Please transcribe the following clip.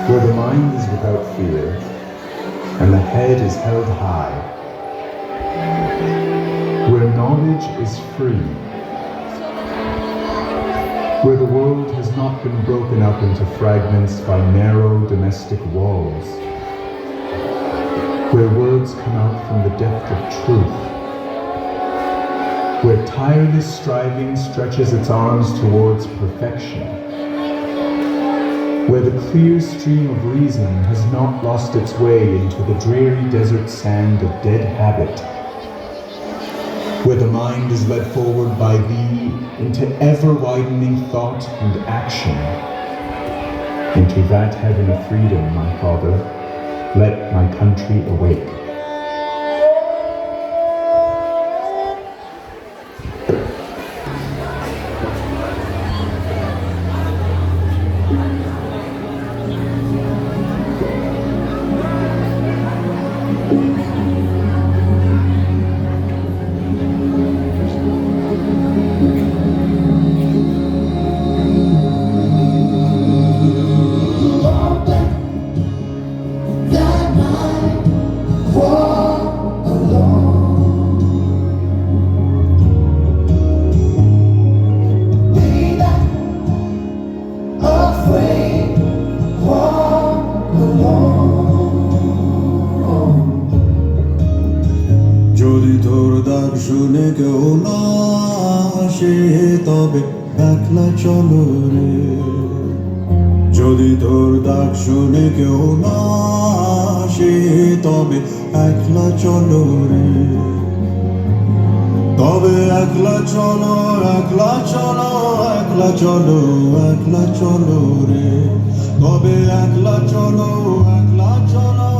where the mind is without fear and the head is held high, where knowledge is free, where the world has not been broken up into fragments by narrow domestic walls, where words come out from the depth of truth, where tireless striving stretches its arms towards perfection, where the clear stream of reason has not lost its way into the dreary desert sand of dead habit, where the mind is led forward by thee into ever-widening thought and action, into that heaven of freedom, my Father, let my country awake. যদি তোর ডাক শুনে কেউ না আসে তবে একলা চলো রে, যদি তোর ডাক শুনে কেউ না আসে তবে একলা চলো রে, তবে একলা চলো একলা চলো একলা চলো একলা চলো রে, তবে একলা চলো একলা চলো